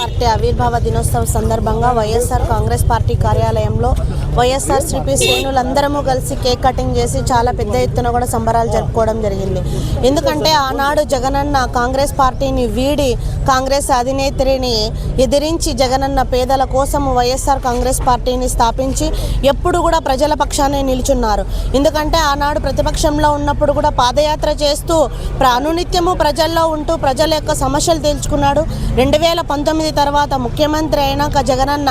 Party ఆవిర్భావ దినోత్సవం సందర్భంగా వైఎస్ఆర్ కాంగ్రెస్ పార్టీ కార్యాలయంలో వైఎస్ఆర్ శ్రీపీ శ్రేణులందరము కలిసి కేక్ కటింగ్ చేసి చాలా పెద్ద ఎత్తున కూడా సంబరాలు జరుపుకోవడం జరిగింది. ఎందుకంటే ఆనాడు జగనన్న కాంగ్రెస్ పార్టీని వీడి కాంగ్రెస్ అధినేత్రిని ఎదిరించి జగనన్న పేదల కోసం వైఎస్ఆర్ కాంగ్రెస్ పార్టీని స్థాపించి ఎప్పుడు కూడా ప్రజల పక్షానే నిల్చున్నారు. ఎందుకంటే ఆనాడు ప్రతిపక్షంలో ఉన్నప్పుడు కూడా పాదయాత్ర చేస్తూ అనునిత్యము ప్రజల్లో ఉంటూ ప్రజల యొక్క సమస్యలు తెలుసుకున్నాడు. 2019 తర్వాత ముఖ్యమంత్రి అయినాక జగనన్న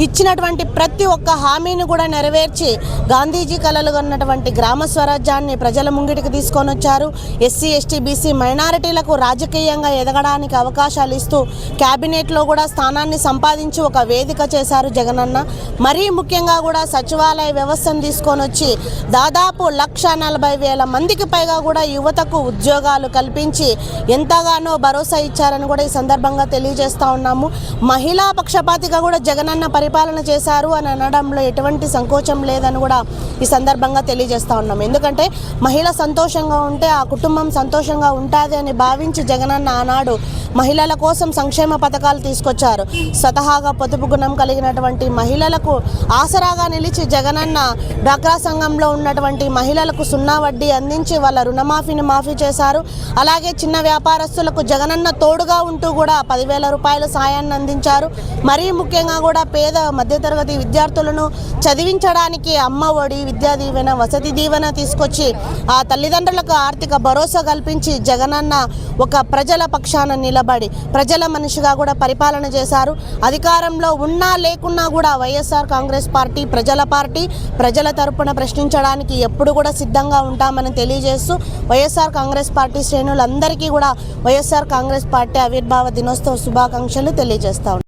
ఇచ్చినటువంటి ప్రతి ఒక్క హామీని కూడా నెరవేర్చి గాంధీజీ కలలు కన్నటువంటి గ్రామ స్వరాజ్యాన్ని ప్రజల ముంగిటికి తీసుకొని వచ్చారు. ఎస్సీ ఎస్టీ బీసీ మైనారిటీలకు రాజకీయంగా ఎదగడానికి అవకాశాలు ఇస్తూ క్యాబినెట్లో కూడా స్థానాన్ని సంపాదించి ఒక వేదిక చేశారు జగనన్న. మరీ ముఖ్యంగా కూడా సచివాలయ వ్యవస్థను తీసుకొని వచ్చి దాదాపు 140,000 మందికి పైగా కూడా యువతకు ఉద్యోగాలు కల్పించి ఎంతగానో భరోసా ఇచ్చారని కూడా ఈ సందర్భంగా తెలియజేస్తూ ఉన్నాము. మహిళా పక్షపాతిగా కూడా జగనన్న పరిపాలన చేశారు అని అనడంలో ఎటువంటి సంకోచం లేదని కూడా ఈ సందర్భంగా తెలియజేస్తూ ఉన్నాము. ఎందుకంటే మహిళ సంతోషంగా ఉంటే ఆ కుటుంబం సంతోషంగా ఉంటుంది అని భావించి జగనన్న ఆనాడు మహిళల కోసం సంక్షేమ పథకాలు తీసుకొచ్చారు. స్వతహాగా పొదుపు గుణం కలిగినటువంటి మహిళలకు ఆసరాగా నిలిచి జగనన్న డ్వాక్రా సంఘంలో ఉన్నటువంటి మహిళలకు 0 వడ్డీ అందించి వాళ్ళ రుణమాఫీని మాఫీ చేశారు. అలాగే చిన్న వ్యాపారస్తులకు జగనన్న తోడుగా ఉంటూ కూడా 10,000 రూపాయల సాయాన్ని అందించారు. మరీ ముఖ్యంగా కూడా పేద మధ్యతరగతి విద్యార్థులను చదివించడానికి అమ్మ ఒడి, విద్యా దీవెన, వసతి దీవెన తీసుకొచ్చి ఆ తల్లిదండ్రులకు ఆర్థిక భరోసా కల్పించి జగనన్న ఒక ప్రజల పక్షాన నిలబడి ప్రజల మనిషిగా కూడా పరిపాలన చేశారు. అధికారంలో ఉన్నా లేకున్నా కూడా వైఎస్ఆర్ కాంగ్రెస్ పార్టీ ప్రజల తరపున ప్రశ్నించడానికి ఎప్పుడు కూడా సిద్ధంగా ఉంటామని తెలియజేస్తూ వైఎస్ఆర్ కాంగ్రెస్ పార్టీ శ్రేణులందరికీ కూడా వైఎస్ఆర్ కాంగ్రెస్ పార్టీ ఆవిర్భావ దినోత్సవ శుభాకాంక్షలు తెలియజేస్తా